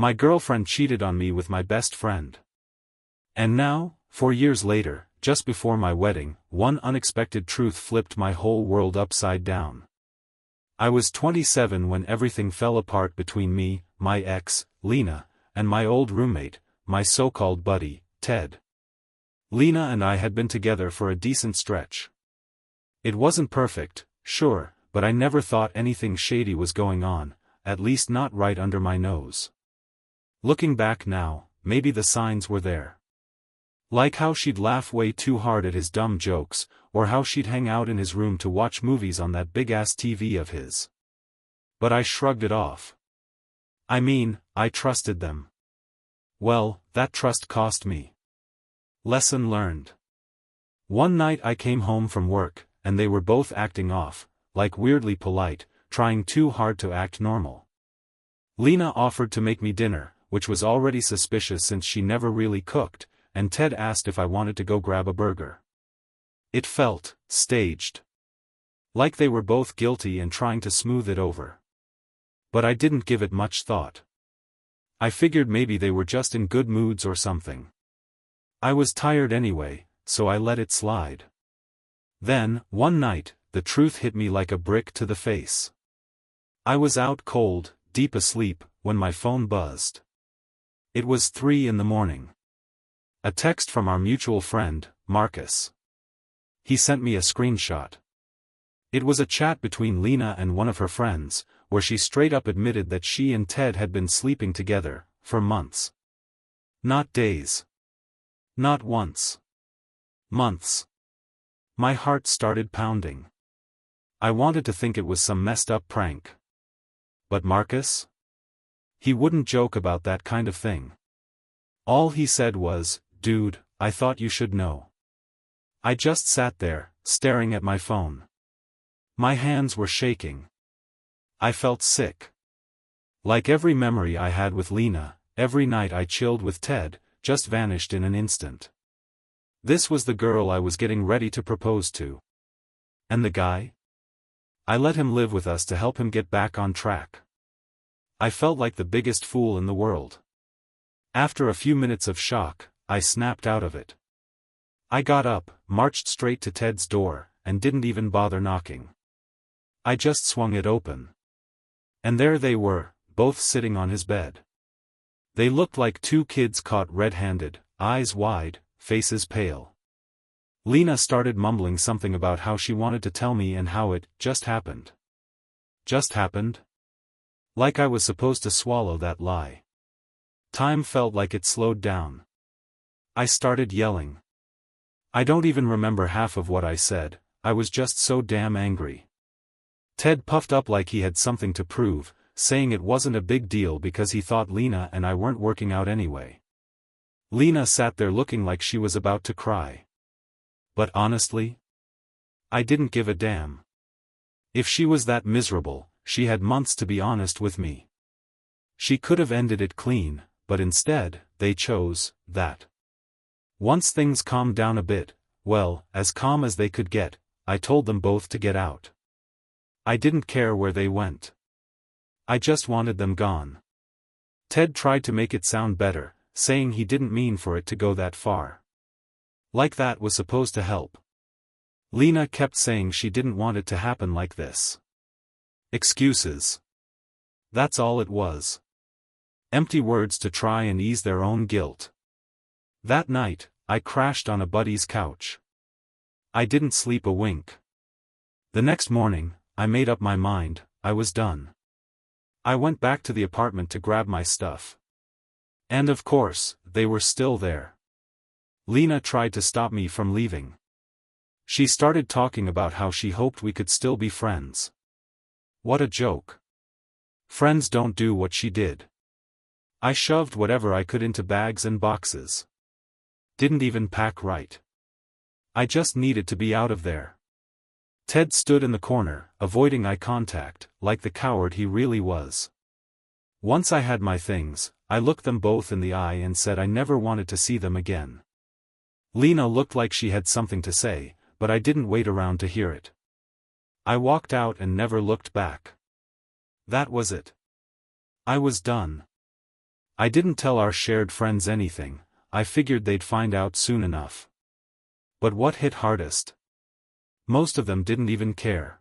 My girlfriend cheated on me with my best friend. And now, 4 years later, just before my wedding, one unexpected truth flipped my whole world upside down. I was 27 when everything fell apart between me, my ex, Lena, and my old roommate, my so-called buddy, Ted. Lena and I had been together for a decent stretch. It wasn't perfect, sure, but I never thought anything shady was going on, at least not right under my nose. Looking back now, maybe the signs were there. Like how she'd laugh way too hard at his dumb jokes, or how she'd hang out in his room to watch movies on that big-ass TV of his. But I shrugged it off. I mean, I trusted them. Well, that trust cost me. Lesson learned. One night I came home from work, and they were both acting off, like weirdly polite, trying too hard to act normal. Lena offered to make me dinner, which was already suspicious since she never really cooked, and Ted asked if I wanted to go grab a burger. It felt staged. Like they were both guilty and trying to smooth it over. But I didn't give it much thought. I figured maybe they were just in good moods or something. I was tired anyway, so I let it slide. Then, one night, the truth hit me like a brick to the face. I was out cold, deep asleep, when my phone buzzed. It was 3 a.m. A text from our mutual friend, Marcus. He sent me a screenshot. It was a chat between Lena and one of her friends, where she straight up admitted that she and Ted had been sleeping together, for months. Not days. Not once. Months. My heart started pounding. I wanted to think it was some messed up prank. But Marcus? He wouldn't joke about that kind of thing. All he said was, "Dude, I thought you should know." I just sat there, staring at my phone. My hands were shaking. I felt sick. Like every memory I had with Lena, every night I chilled with Ted, just vanished in an instant. This was the girl I was getting ready to propose to. And the guy? I let him live with us to help him get back on track. I felt like the biggest fool in the world. After a few minutes of shock, I snapped out of it. I got up, marched straight to Ted's door, and didn't even bother knocking. I just swung it open. And there they were, both sitting on his bed. They looked like two kids caught red-handed, eyes wide, faces pale. Lena started mumbling something about how she wanted to tell me and how it just happened. Just happened? Like I was supposed to swallow that lie. Time felt like it slowed down. I started yelling. I don't even remember half of what I said, I was just so damn angry. Ted puffed up like he had something to prove, saying it wasn't a big deal because he thought Lena and I weren't working out anyway. Lena sat there looking like she was about to cry. But honestly, I didn't give a damn. If she was that miserable, she had months to be honest with me. She could have ended it clean, but instead, they chose that. Once things calmed down a bit, well, as calm as they could get, I told them both to get out. I didn't care where they went. I just wanted them gone. Ted tried to make it sound better, saying he didn't mean for it to go that far. Like that was supposed to help. Lena kept saying she didn't want it to happen like this. Excuses. That's all it was. Empty words to try and ease their own guilt. That night, I crashed on a buddy's couch. I didn't sleep a wink. The next morning, I made up my mind, I was done. I went back to the apartment to grab my stuff. And of course, they were still there. Lena tried to stop me from leaving. She started talking about how she hoped we could still be friends. What a joke. Friends don't do what she did. I shoved whatever I could into bags and boxes. Didn't even pack right. I just needed to be out of there. Ted stood in the corner, avoiding eye contact, like the coward he really was. Once I had my things, I looked them both in the eye and said I never wanted to see them again. Lena looked like she had something to say, but I didn't wait around to hear it. I walked out and never looked back. That was it. I was done. I didn't tell our shared friends anything. I figured they'd find out soon enough. But what hit hardest? Most of them didn't even care.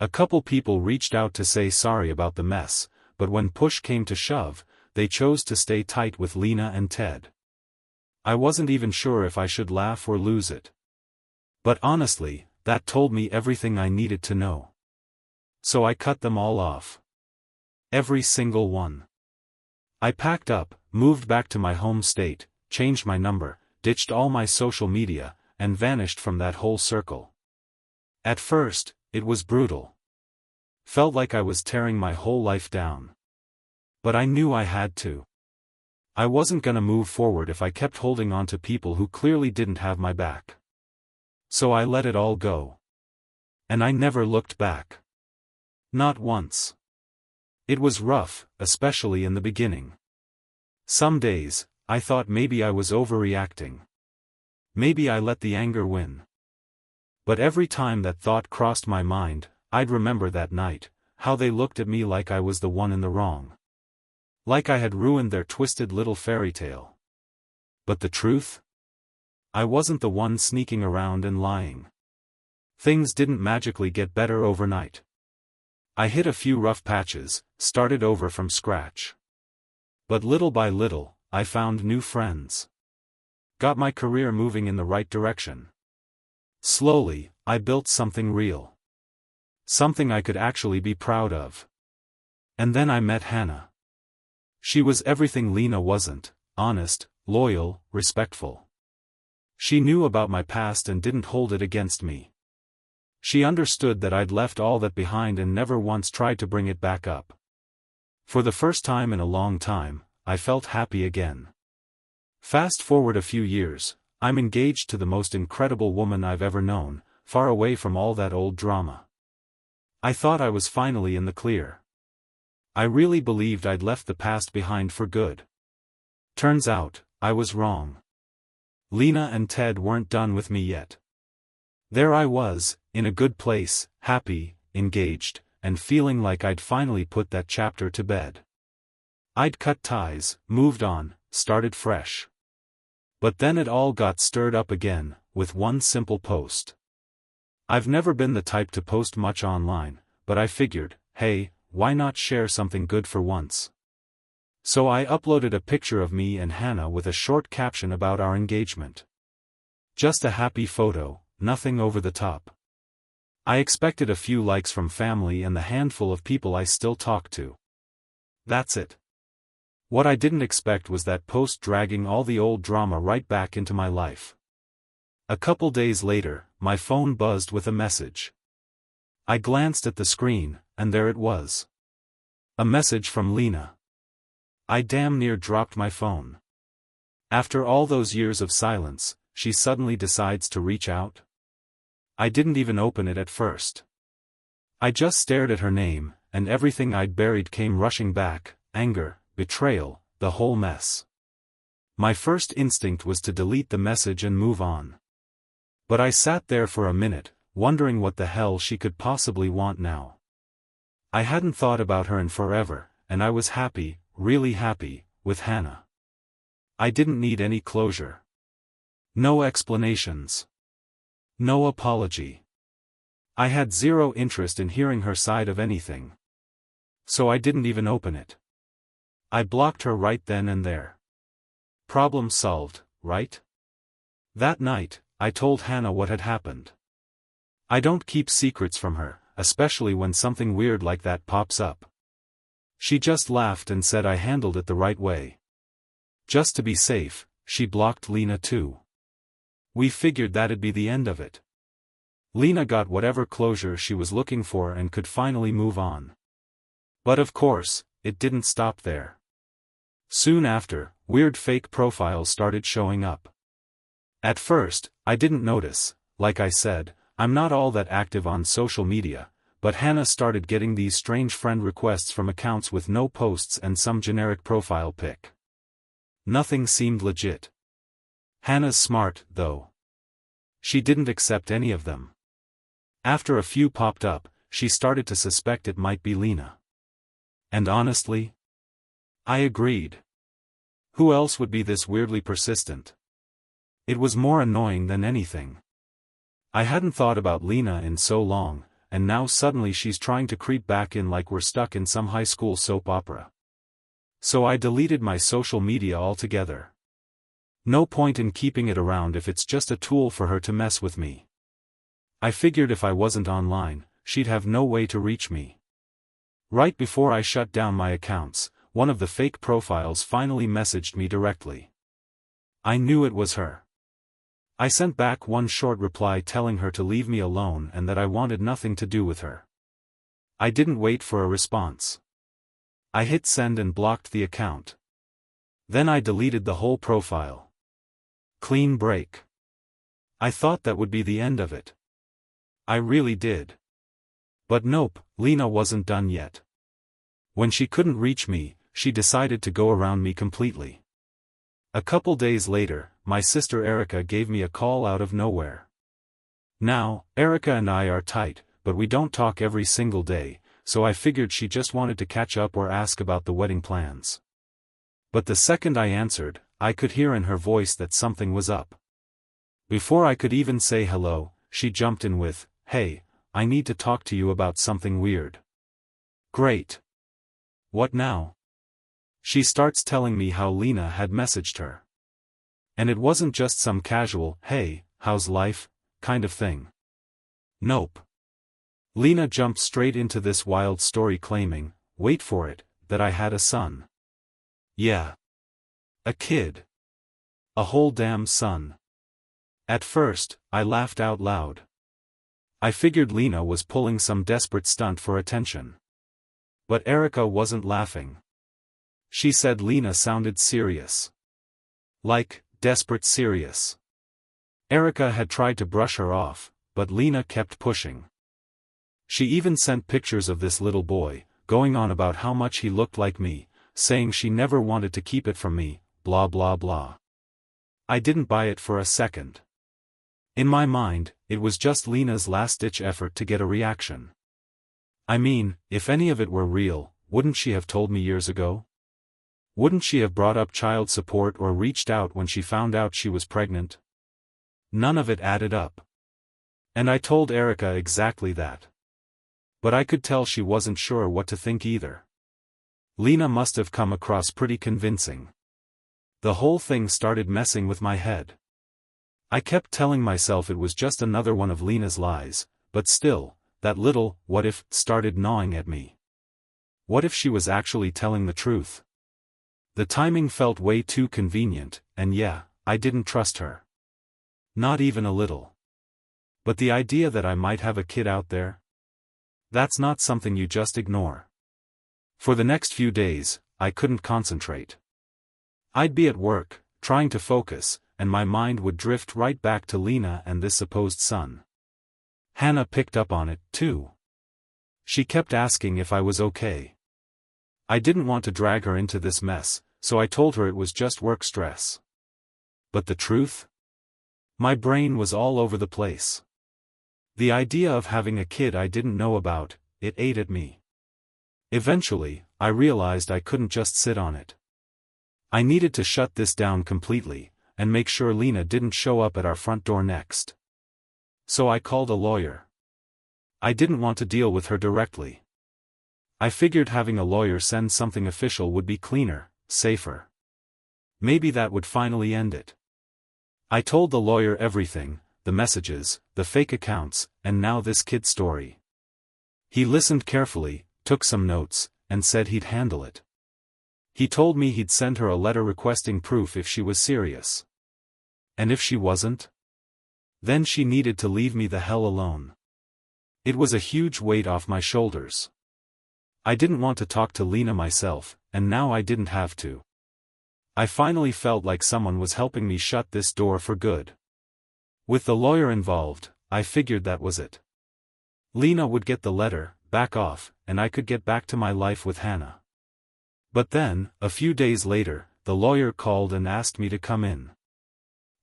A couple people reached out to say sorry about the mess, but when push came to shove, they chose to stay tight with Lena and Ted. I wasn't even sure if I should laugh or lose it. But honestly, that told me everything I needed to know. So I cut them all off. Every single one. I packed up, moved back to my home state, changed my number, ditched all my social media, and vanished from that whole circle. At first, it was brutal. Felt like I was tearing my whole life down. But I knew I had to. I wasn't gonna move forward if I kept holding on to people who clearly didn't have my back. So I let it all go. And I never looked back. Not once. It was rough, especially in the beginning. Some days, I thought maybe I was overreacting. Maybe I let the anger win. But every time that thought crossed my mind, I'd remember that night, how they looked at me like I was the one in the wrong. Like I had ruined their twisted little fairy tale. But the truth? I wasn't the one sneaking around and lying. Things didn't magically get better overnight. I hit a few rough patches, started over from scratch. But little by little, I found new friends. Got my career moving in the right direction. Slowly, I built something real. Something I could actually be proud of. And then I met Hannah. She was everything Lena wasn't: honest, loyal, respectful. She knew about my past and didn't hold it against me. She understood that I'd left all that behind and never once tried to bring it back up. For the first time in a long time, I felt happy again. Fast forward a few years, I'm engaged to the most incredible woman I've ever known, far away from all that old drama. I thought I was finally in the clear. I really believed I'd left the past behind for good. Turns out, I was wrong. Lena and Ted weren't done with me yet. There I was, in a good place, happy, engaged, and feeling like I'd finally put that chapter to bed. I'd cut ties, moved on, started fresh. But then it all got stirred up again, with one simple post. I've never been the type to post much online, but I figured, hey, why not share something good for once? So I uploaded a picture of me and Hannah with a short caption about our engagement. Just a happy photo, nothing over the top. I expected a few likes from family and the handful of people I still talk to. That's it. What I didn't expect was that post dragging all the old drama right back into my life. A couple days later, my phone buzzed with a message. I glanced at the screen, and there it was. A message from Lena. I damn near dropped my phone. After all those years of silence, she suddenly decides to reach out? I didn't even open it at first. I just stared at her name, and everything I'd buried came rushing back: anger, betrayal, the whole mess. My first instinct was to delete the message and move on. But I sat there for a minute, wondering what the hell she could possibly want now. I hadn't thought about her in forever, and I was happy, really happy, with Hannah. I didn't need any closure. No explanations. No apology. I had zero interest in hearing her side of anything. So I didn't even open it. I blocked her right then and there. Problem solved, right? That night, I told Hannah what had happened. I don't keep secrets from her, especially when something weird like that pops up. She just laughed and said I handled it the right way. Just to be safe, she blocked Lena too. We figured that'd be the end of it. Lena got whatever closure she was looking for and could finally move on. But of course, it didn't stop there. Soon after, weird fake profiles started showing up. At first, I didn't notice. Like I said, I'm not all that active on social media, but Hannah started getting these strange friend requests from accounts with no posts and some generic profile pic. Nothing seemed legit. Hannah's smart, though. She didn't accept any of them. After a few popped up, she started to suspect it might be Lena. And honestly, I agreed. Who else would be this weirdly persistent? It was more annoying than anything. I hadn't thought about Lena in so long, and now suddenly she's trying to creep back in like we're stuck in some high school soap opera. So I deleted my social media altogether. No point in keeping it around if it's just a tool for her to mess with me. I figured if I wasn't online, she'd have no way to reach me. Right before I shut down my accounts, one of the fake profiles finally messaged me directly. I knew it was her. I sent back one short reply telling her to leave me alone and that I wanted nothing to do with her. I didn't wait for a response. I hit send and blocked the account. Then I deleted the whole profile. Clean break. I thought that would be the end of it. I really did. But nope, Lena wasn't done yet. When she couldn't reach me, she decided to go around me completely. A couple days later, my sister Erica gave me a call out of nowhere. Now, Erica and I are tight, but we don't talk every single day, so I figured she just wanted to catch up or ask about the wedding plans. But the second I answered, I could hear in her voice that something was up. Before I could even say hello, she jumped in with, "Hey, I need to talk to you about something weird." Great. What now? She starts telling me how Lena had messaged her. And it wasn't just some casual, "Hey, how's life?" kind of thing. Nope. Lena jumped straight into this wild story claiming, wait for it, that I had a son. Yeah. A kid. A whole damn son. At first, I laughed out loud. I figured Lena was pulling some desperate stunt for attention. But Erica wasn't laughing. She said Lena sounded serious. Like, desperate serious. Erica had tried to brush her off, but Lena kept pushing. She even sent pictures of this little boy, going on about how much he looked like me, saying she never wanted to keep it from me, blah blah blah. I didn't buy it for a second. In my mind, it was just Lena's last-ditch effort to get a reaction. I mean, if any of it were real, wouldn't she have told me years ago? Wouldn't she have brought up child support or reached out when she found out she was pregnant? None of it added up. And I told Erica exactly that. But I could tell she wasn't sure what to think either. Lena must have come across pretty convincing. The whole thing started messing with my head. I kept telling myself it was just another one of Lena's lies, but still, that little "what if" started gnawing at me. What if she was actually telling the truth? The timing felt way too convenient, and yeah, I didn't trust her. Not even a little. But the idea that I might have a kid out there? That's not something you just ignore. For the next few days, I couldn't concentrate. I'd be at work, trying to focus, and my mind would drift right back to Lena and this supposed son. Hannah picked up on it, too. She kept asking if I was okay. I didn't want to drag her into this mess, so I told her it was just work stress. But the truth? My brain was all over the place. The idea of having a kid I didn't know about, it ate at me. Eventually, I realized I couldn't just sit on it. I needed to shut this down completely, and make sure Lena didn't show up at our front door next. So I called a lawyer. I didn't want to deal with her directly. I figured having a lawyer send something official would be cleaner, safer. Maybe that would finally end it. I told the lawyer everything, the messages, the fake accounts, and now this kid story. He listened carefully, took some notes, and said he'd handle it. He told me he'd send her a letter requesting proof if she was serious. And if she wasn't? Then she needed to leave me the hell alone. It was a huge weight off my shoulders. I didn't want to talk to Lena myself, and now I didn't have to. I finally felt like someone was helping me shut this door for good. With the lawyer involved, I figured that was it. Lena would get the letter, back off, and I could get back to my life with Hannah. But then, a few days later, the lawyer called and asked me to come in.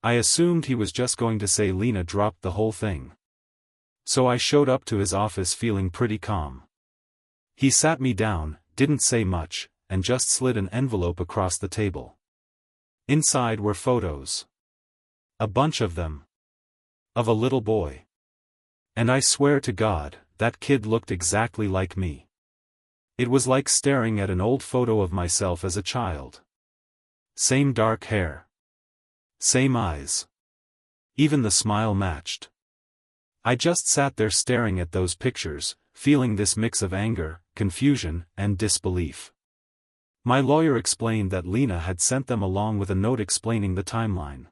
I assumed he was just going to say Lena dropped the whole thing. So I showed up to his office feeling pretty calm. He sat me down, didn't say much, and just slid an envelope across the table. Inside were photos. A bunch of them. Of a little boy. And I swear to God, that kid looked exactly like me. It was like staring at an old photo of myself as a child. Same dark hair. Same eyes. Even the smile matched. I just sat there staring at those pictures, feeling this mix of anger, confusion, and disbelief. My lawyer explained that Lena had sent them along with a note explaining the timeline.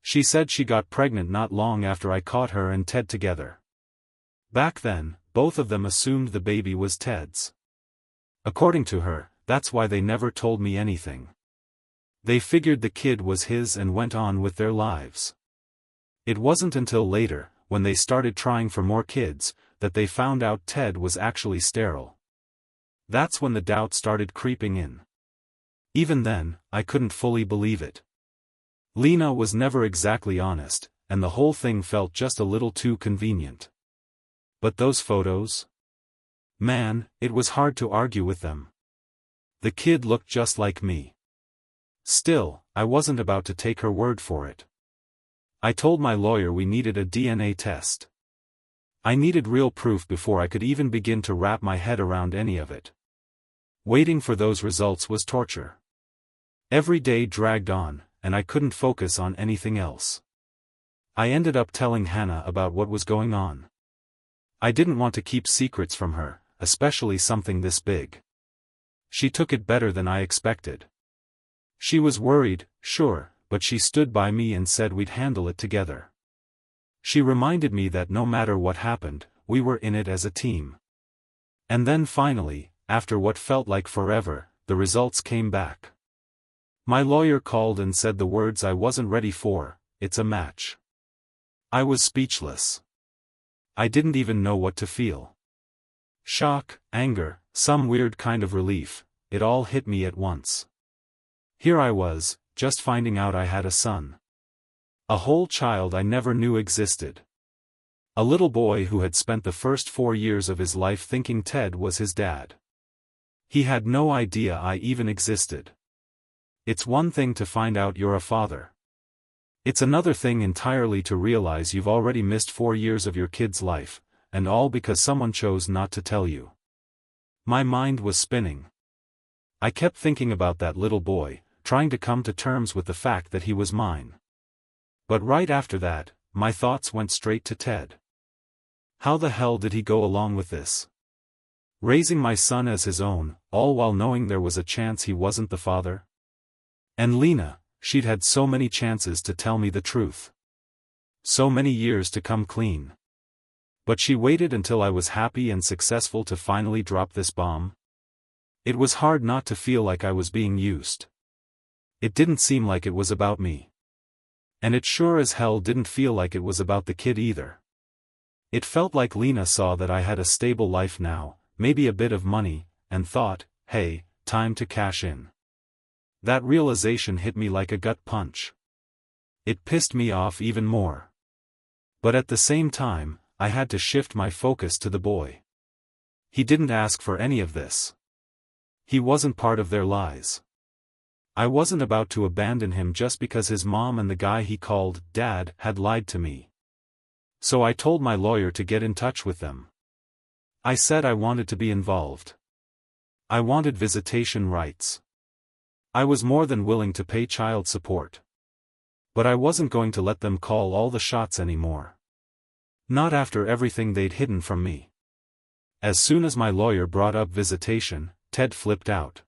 She said she got pregnant not long after I caught her and Ted together. Back then, both of them assumed the baby was Ted's. According to her, that's why they never told me anything. They figured the kid was his and went on with their lives. It wasn't until later, when they started trying for more kids, that they found out Ted was actually sterile. That's when the doubt started creeping in. Even then, I couldn't fully believe it. Lena was never exactly honest, and the whole thing felt just a little too convenient. But those photos? Man, it was hard to argue with them. The kid looked just like me. Still, I wasn't about to take her word for it. I told my lawyer we needed a DNA test. I needed real proof before I could even begin to wrap my head around any of it. Waiting for those results was torture. Every day dragged on, and I couldn't focus on anything else. I ended up telling Hannah about what was going on. I didn't want to keep secrets from her, especially something this big. She took it better than I expected. She was worried, sure, but she stood by me and said we'd handle it together. She reminded me that no matter what happened, we were in it as a team. And then finally, after what felt like forever, the results came back. My lawyer called and said the words I wasn't ready for, "It's a match." I was speechless. I didn't even know what to feel. Shock, anger, some weird kind of relief, it all hit me at once. Here I was, just finding out I had a son. A whole child I never knew existed. A little boy who had spent the first 4 years of his life thinking Ted was his dad. He had no idea I even existed. It's one thing to find out you're a father. It's another thing entirely to realize you've already missed 4 years of your kid's life, and all because someone chose not to tell you. My mind was spinning. I kept thinking about that little boy, trying to come to terms with the fact that he was mine. But right after that, my thoughts went straight to Ted. How the hell did he go along with this? Raising my son as his own, all while knowing there was a chance he wasn't the father? And Lena, she'd had so many chances to tell me the truth. So many years to come clean. But she waited until I was happy and successful to finally drop this bomb. It was hard not to feel like I was being used. It didn't seem like it was about me. And it sure as hell didn't feel like it was about the kid either. It felt like Lena saw that I had a stable life now, maybe a bit of money, and thought, hey, time to cash in. That realization hit me like a gut punch. It pissed me off even more. But at the same time, I had to shift my focus to the boy. He didn't ask for any of this. He wasn't part of their lies. I wasn't about to abandon him just because his mom and the guy he called Dad had lied to me. So I told my lawyer to get in touch with them. I said I wanted to be involved. I wanted visitation rights. I was more than willing to pay child support. But I wasn't going to let them call all the shots anymore. Not after everything they'd hidden from me. As soon as my lawyer brought up visitation, Ted flipped out.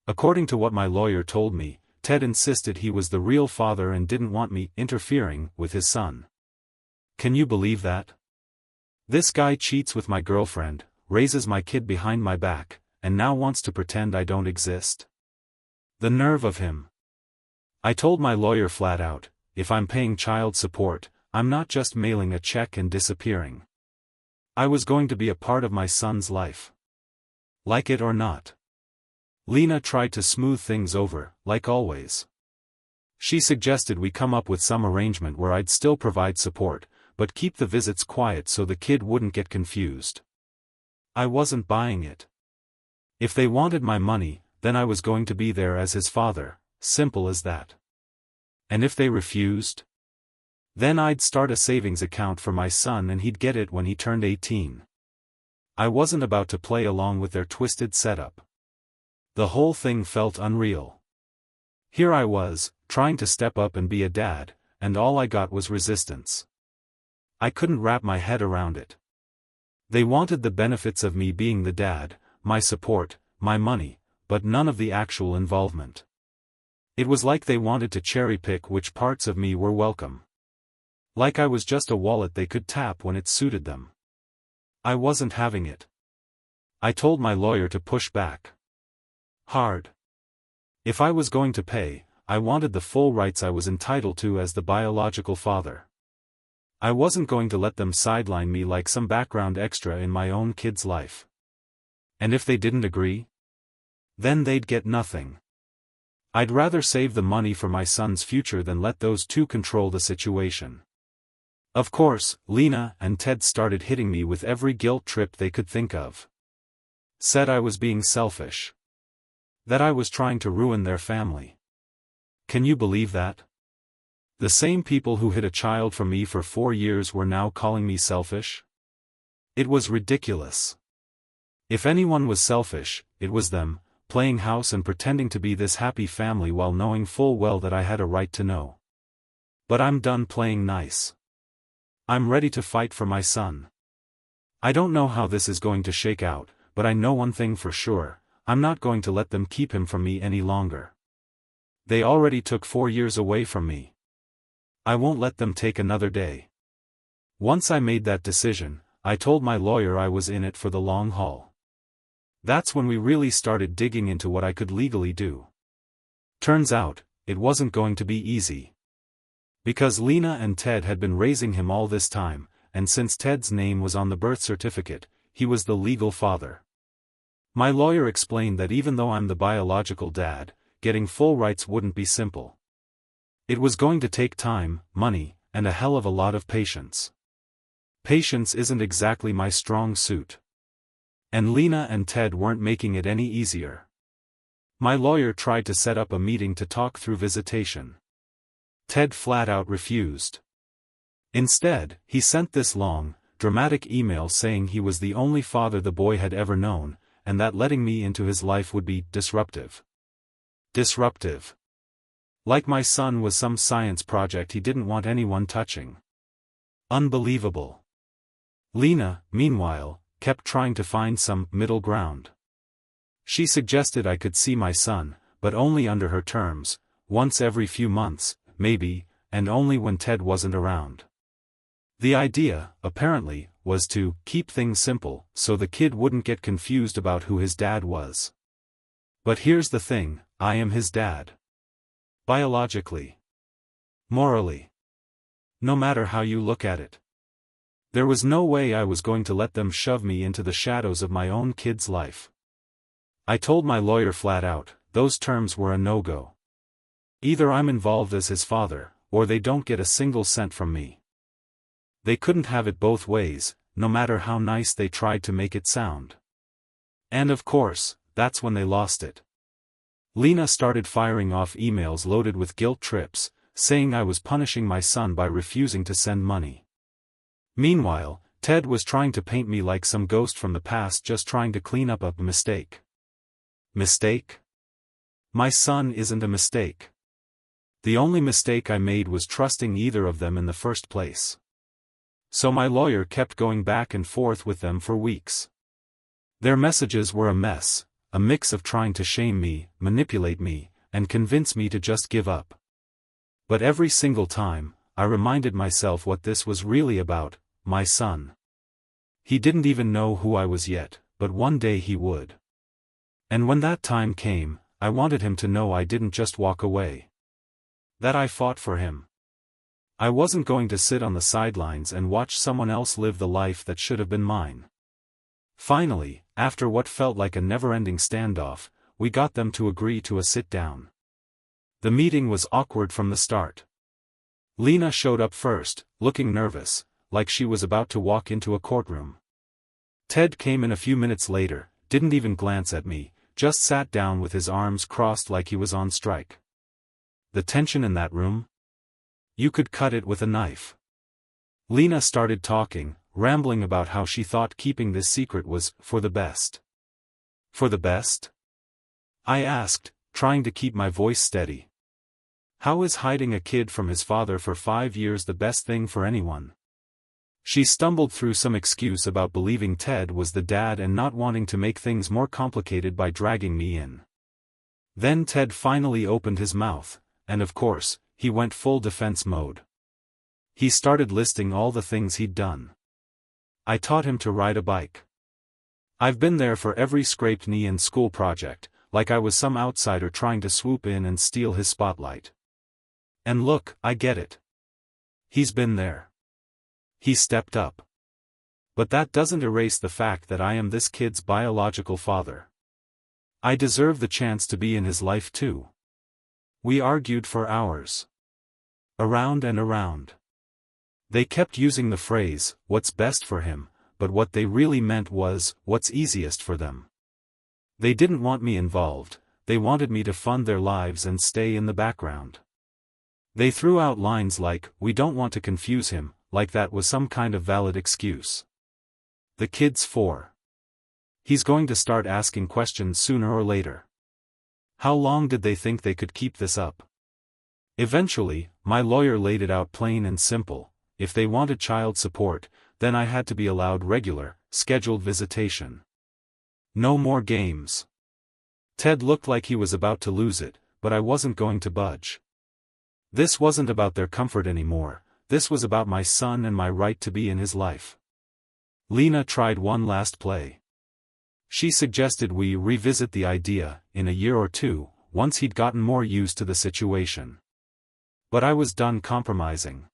According to what my lawyer told me, Ted insisted he was the real father and didn't want me interfering with his son. Can you believe that? This guy cheats with my girlfriend, raises my kid behind my back, and now wants to pretend I don't exist? The nerve of him. I told my lawyer flat out, if I'm paying child support, I'm not just mailing a check and disappearing. I was going to be a part of my son's life. Like it or not. Lena tried to smooth things over, like always. She suggested we come up with some arrangement where I'd still provide support, but keep the visits quiet so the kid wouldn't get confused. I wasn't buying it. If they wanted my money, then I was going to be there as his father, simple as that. And if they refused? Then I'd start a savings account for my son and he'd get it when he turned 18. I wasn't about to play along with their twisted setup. The whole thing felt unreal. Here I was, trying to step up and be a dad, and all I got was resistance. I couldn't wrap my head around it. They wanted the benefits of me being the dad, my support, my money, but none of the actual involvement. It was like they wanted to cherry-pick which parts of me were welcome. Like I was just a wallet they could tap when it suited them. I wasn't having it. I told my lawyer to push back. Hard. If I was going to pay, I wanted the full rights I was entitled to as the biological father. I wasn't going to let them sideline me like some background extra in my own kid's life. And if they didn't agree? Then they'd get nothing. I'd rather save the money for my son's future than let those two control the situation. Of course, Lena and Ted started hitting me with every guilt trip they could think of. Said I was being selfish. That I was trying to ruin their family. Can you believe that? The same people who hid a child from me for 4 years were now calling me selfish? It was ridiculous. If anyone was selfish, it was them, playing house and pretending to be this happy family while knowing full well that I had a right to know. But I'm done playing nice. I'm ready to fight for my son. I don't know how this is going to shake out, but I know one thing for sure, I'm not going to let them keep him from me any longer. They already took 4 years away from me. I won't let them take another day. Once I made that decision, I told my lawyer I was in it for the long haul. That's when we really started digging into what I could legally do. Turns out, it wasn't going to be easy. Because Lena and Ted had been raising him all this time, and since Ted's name was on the birth certificate, he was the legal father. My lawyer explained that even though I'm the biological dad, getting full rights wouldn't be simple. It was going to take time, money, and a hell of a lot of patience. Patience isn't exactly my strong suit. And Lena and Ted weren't making it any easier. My lawyer tried to set up a meeting to talk through visitation. Ted flat out refused. Instead, he sent this long, dramatic email saying he was the only father the boy had ever known, and that letting me into his life would be disruptive. Disruptive. Like my son was some science project he didn't want anyone touching. Unbelievable. Lena, meanwhile, kept trying to find some middle ground. She suggested I could see my son, but only under her terms, once every few months, maybe, and only when Ted wasn't around. The idea, apparently, was to keep things simple, so the kid wouldn't get confused about who his dad was. But here's the thing, I am his dad. Biologically. Morally. No matter how you look at it. There was no way I was going to let them shove me into the shadows of my own kid's life. I told my lawyer flat out, those terms were a no-go. Either I'm involved as his father, or they don't get a single cent from me. They couldn't have it both ways, no matter how nice they tried to make it sound. And of course, that's when they lost it. Lena started firing off emails loaded with guilt trips, saying I was punishing my son by refusing to send money. Meanwhile, Ted was trying to paint me like some ghost from the past just trying to clean up a mistake. Mistake? My son isn't a mistake. The only mistake I made was trusting either of them in the first place. So my lawyer kept going back and forth with them for weeks. Their messages were a mess, a mix of trying to shame me, manipulate me, and convince me to just give up. But every single time, I reminded myself what this was really about, my son. He didn't even know who I was yet, but one day he would. And when that time came, I wanted him to know I didn't just walk away. That I fought for him. I wasn't going to sit on the sidelines and watch someone else live the life that should have been mine. Finally, after what felt like a never-ending standoff, we got them to agree to a sit-down. The meeting was awkward from the start. Lena showed up first, looking nervous, like she was about to walk into a courtroom. Ted came in a few minutes later, didn't even glance at me, just sat down with his arms crossed like he was on strike. the tension in that room? You could cut it with a knife. Lena started talking, rambling about how she thought keeping this secret was for the best. For the best? I asked, trying to keep my voice steady. How is hiding a kid from his father for 5 years the best thing for anyone? She stumbled through some excuse about believing Ted was the dad and not wanting to make things more complicated by dragging me in. Then Ted finally opened his mouth, and of course, he went full defense mode. He started listing all the things he'd done. I taught him to ride a bike. I've been there for every scraped knee and school project, like I was some outsider trying to swoop in and steal his spotlight. And look, I get it. He's been there. He stepped up. But that doesn't erase the fact that I am this kid's biological father. I deserve the chance to be in his life too. We argued for hours. Around and around. They kept using the phrase, what's best for him, but what they really meant was, what's easiest for them. They didn't want me involved, they wanted me to fund their lives and stay in the background. They threw out lines like, we don't want to confuse him, like that was some kind of valid excuse. The kid's 4. He's going to start asking questions sooner or later. How long did they think they could keep this up? Eventually, my lawyer laid it out plain and simple. If they wanted child support, then I had to be allowed regular, scheduled visitation. No more games. Ted looked like he was about to lose it, but I wasn't going to budge. This wasn't about their comfort anymore, this was about my son and my right to be in his life. Lena tried one last play. She suggested we revisit the idea, in a year or two, once he'd gotten more used to the situation. But I was done compromising.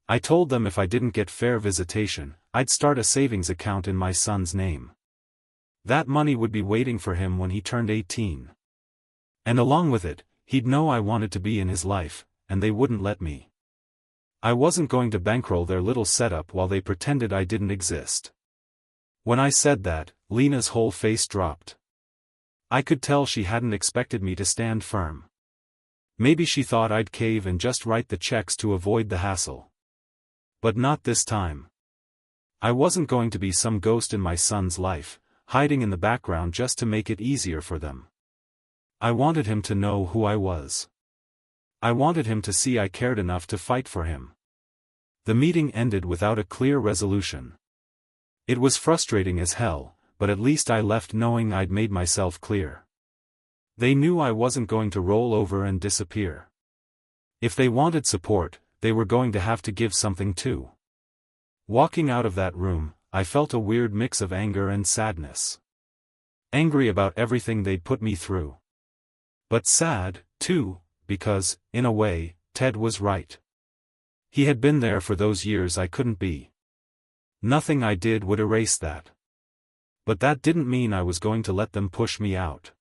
I told them if I didn't get fair visitation, I'd start a savings account in my son's name. That money would be waiting for him when he turned 18. And along with it, he'd know I wanted to be in his life, and they wouldn't let me. I wasn't going to bankroll their little setup while they pretended I didn't exist. When I said that, Lena's whole face dropped. I could tell she hadn't expected me to stand firm. Maybe she thought I'd cave and just write the checks to avoid the hassle. But not this time. I wasn't going to be some ghost in my son's life, hiding in the background just to make it easier for them. I wanted him to know who I was. I wanted him to see I cared enough to fight for him. The meeting ended without a clear resolution. It was frustrating as hell, but at least I left knowing I'd made myself clear. They knew I wasn't going to roll over and disappear. If they wanted support, they were going to have to give something too. Walking out of that room, I felt a weird mix of anger and sadness. Angry about everything they'd put me through. But sad, too, because, in a way, Ted was right. He had been there for those years I couldn't be. Nothing I did would erase that. But that didn't mean I was going to let them push me out.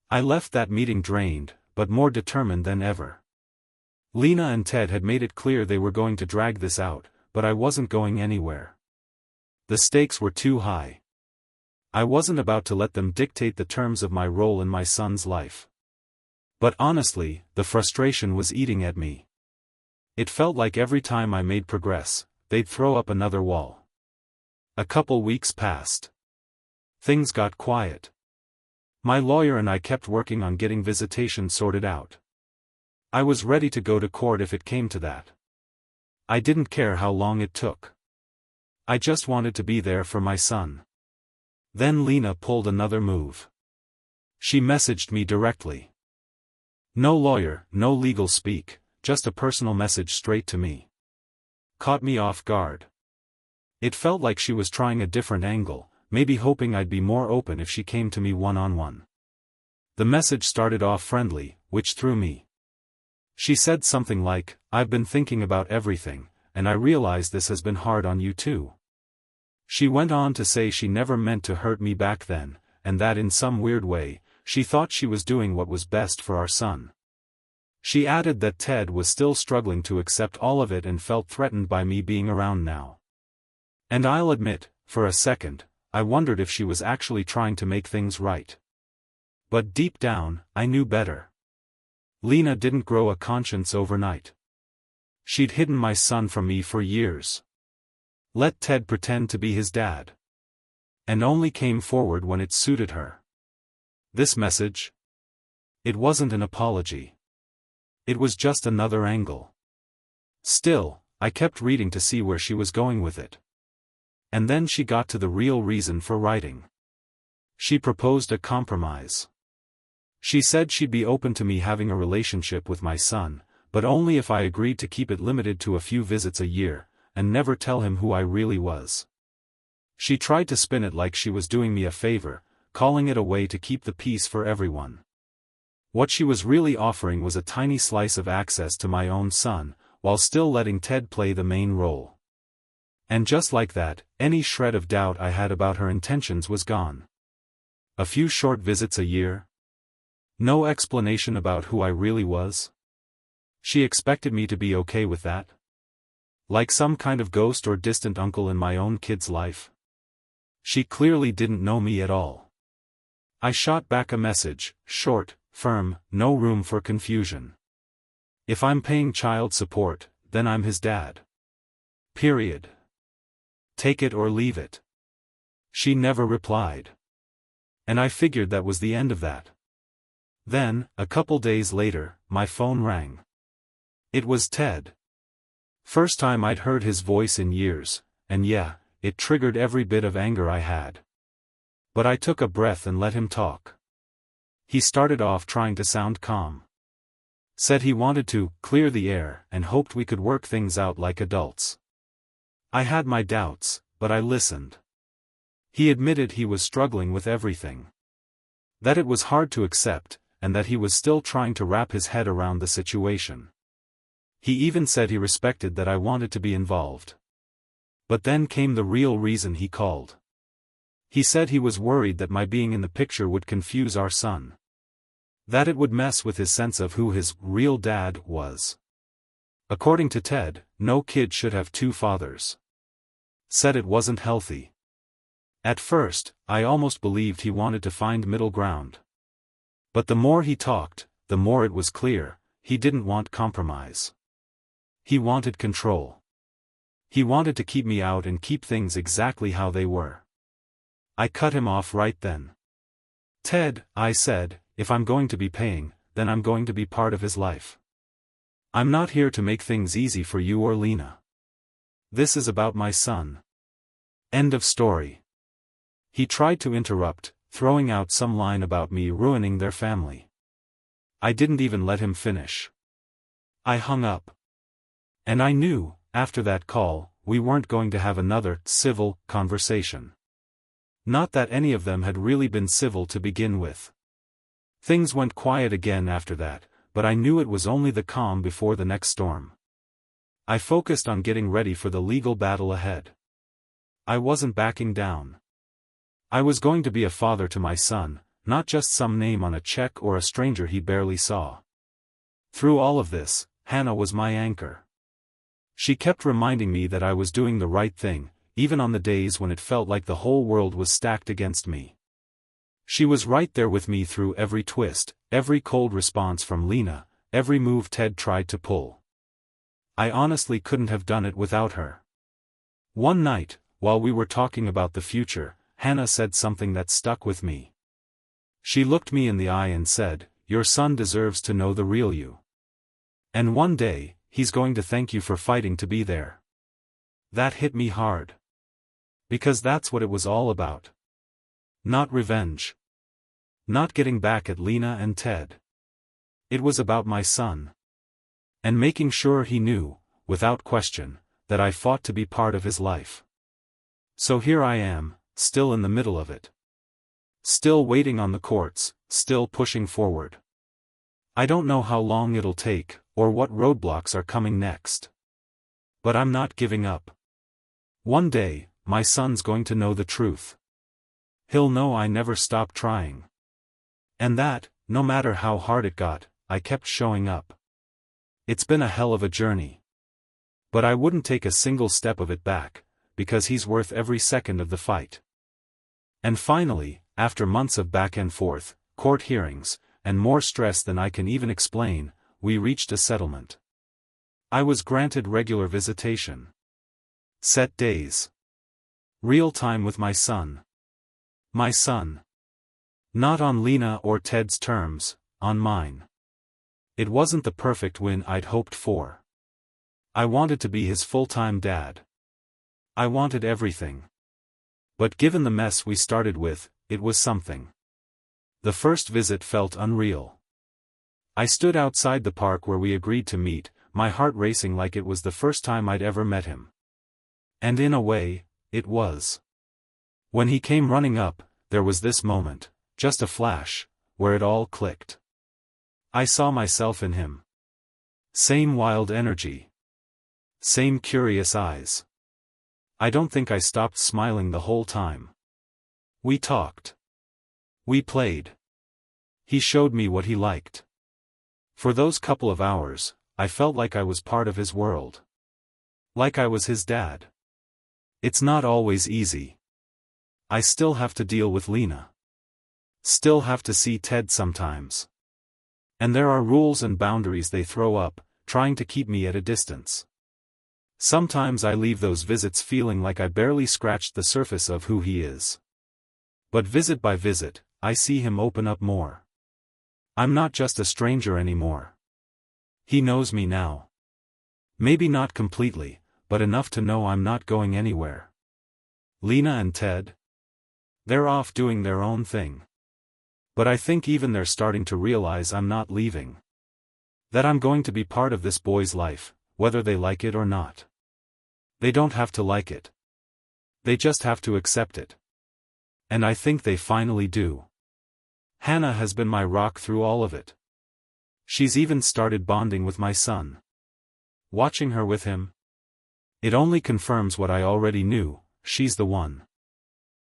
I left that meeting drained, but more determined than ever. Lena and Ted had made it clear they were going to drag this out, but I wasn't going anywhere. The stakes were too high. I wasn't about to let them dictate the terms of my role in my son's life. But honestly, the frustration was eating at me. It felt like every time I made progress, they'd throw up another wall. A couple weeks passed. Things got quiet. My lawyer and I kept working on getting visitation sorted out. I was ready to go to court if it came to that. I didn't care how long it took. I just wanted to be there for my son. Then Lena pulled another move. She messaged me directly. No lawyer, no legal speak, just a personal message straight to me. Caught me off guard. It felt like she was trying a different angle, maybe hoping I'd be more open if she came to me one-on-one. The message started off friendly, which threw me. She said something like, I've been thinking about everything, and I realize this has been hard on you too. She went on to say she never meant to hurt me back then, and that in some weird way, she thought she was doing what was best for our son. She added that Ted was still struggling to accept all of it and felt threatened by me being around now. And I'll admit, for a second, I wondered if she was actually trying to make things right. But deep down, I knew better. Lena didn't grow a conscience overnight. She'd hidden my son from me for years. Let Ted pretend to be his dad. And only came forward when it suited her. This message? It wasn't an apology. It was just another angle. Still, I kept reading to see where she was going with it. And then she got to the real reason for writing. She proposed a compromise. She said she'd be open to me having a relationship with my son, but only if I agreed to keep it limited to a few visits a year, and never tell him who I really was. She tried to spin it like she was doing me a favor, calling it a way to keep the peace for everyone. What she was really offering was a tiny slice of access to my own son, while still letting Ted play the main role. And just like that, any shred of doubt I had about her intentions was gone. A few short visits a year? No explanation about who I really was? She expected me to be okay with that? Like some kind of ghost or distant uncle in my own kid's life? She clearly didn't know me at all. I shot back a message, short, firm, no room for confusion. If I'm paying child support, then I'm his dad. Period. Take it or leave it. She never replied. And I figured that was the end of that. Then, a couple days later, my phone rang. It was Ted. First time I'd heard his voice in years, and yeah, it triggered every bit of anger I had. But I took a breath and let him talk. He started off trying to sound calm. Said he wanted to clear the air and hoped we could work things out like adults. I had my doubts, but I listened. He admitted he was struggling with everything. That it was hard to accept, and that he was still trying to wrap his head around the situation. He even said he respected that I wanted to be involved. But then came the real reason he called. He said he was worried that my being in the picture would confuse our son. That it would mess with his sense of who his real dad was. According to Ted, no kid should have two fathers. Said it wasn't healthy. At first, I almost believed he wanted to find middle ground. But the more he talked, the more it was clear, he didn't want compromise. He wanted control. He wanted to keep me out and keep things exactly how they were. I cut him off right then. Ted, I said, if I'm going to be paying, then I'm going to be part of his life. I'm not here to make things easy for you or Lena. This is about my son. End of story. He tried to interrupt, throwing out some line about me ruining their family. I didn't even let him finish. I hung up. And I knew, after that call, we weren't going to have another civil conversation. Not that any of them had really been civil to begin with. Things went quiet again after that, but I knew it was only the calm before the next storm. I focused on getting ready for the legal battle ahead. I wasn't backing down. I was going to be a father to my son, not just some name on a check or a stranger he barely saw. Through all of this, Hannah was my anchor. She kept reminding me that I was doing the right thing, even on the days when it felt like the whole world was stacked against me. She was right there with me through every twist, every cold response from Lena, every move Ted tried to pull. I honestly couldn't have done it without her. One night, while we were talking about the future, Hannah said something that stuck with me. She looked me in the eye and said, "Your son deserves to know the real you. And one day, he's going to thank you for fighting to be there." That hit me hard. Because that's what it was all about. Not revenge. Not getting back at Lena and Ted. It was about my son. And making sure he knew, without question, that I fought to be part of his life. So here I am, still in the middle of it. Still waiting on the courts, still pushing forward. I don't know how long it'll take, or what roadblocks are coming next. But I'm not giving up. One day, my son's going to know the truth. He'll know I never stopped trying. And that, no matter how hard it got, I kept showing up. It's been a hell of a journey. But I wouldn't take a single step of it back, because he's worth every second of the fight. And finally, after months of back and forth, court hearings, and more stress than I can even explain, we reached a settlement. I was granted regular visitation. Set days. Real time with my son. My son. Not on Lena or Ted's terms, on mine. It wasn't the perfect win I'd hoped for. I wanted to be his full-time dad. I wanted everything. But given the mess we started with, it was something. The first visit felt unreal. I stood outside the park where we agreed to meet, my heart racing like it was the first time I'd ever met him. And in a way, it was. When he came running up, there was this moment, just a flash, where it all clicked. I saw myself in him. Same wild energy. Same curious eyes. I don't think I stopped smiling the whole time. We talked. We played. He showed me what he liked. For those couple of hours, I felt like I was part of his world. Like I was his dad. It's not always easy. I still have to deal with Lena. Still have to see Ted sometimes. And there are rules and boundaries they throw up, trying to keep me at a distance. Sometimes I leave those visits feeling like I barely scratched the surface of who he is. But visit by visit, I see him open up more. I'm not just a stranger anymore. He knows me now. Maybe not completely, but enough to know I'm not going anywhere. Lena and Ted? They're off doing their own thing. But I think even they're starting to realize I'm not leaving. That I'm going to be part of this boy's life, whether they like it or not. They don't have to like it. They just have to accept it. And I think they finally do. Hannah has been my rock through all of it. She's even started bonding with my son. Watching her with him, it only confirms what I already knew, she's the one.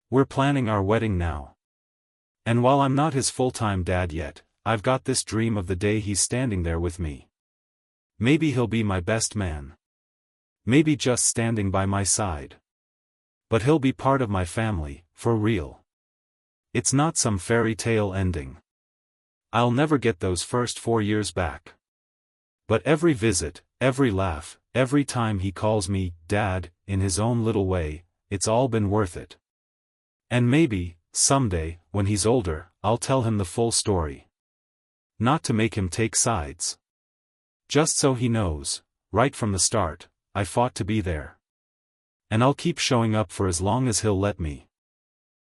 We're planning our wedding now. And while I'm not his full-time dad yet, I've got this dream of the day he's standing there with me. Maybe he'll be my best man. Maybe just standing by my side. But he'll be part of my family, for real. It's not some fairy tale ending. I'll never get those first 4 years back. But every visit, every laugh, every time he calls me Dad, in his own little way, it's all been worth it. And maybe, someday, when he's older, I'll tell him the full story. Not to make him take sides. Just so he knows, right from the start, I fought to be there. And I'll keep showing up for as long as he'll let me.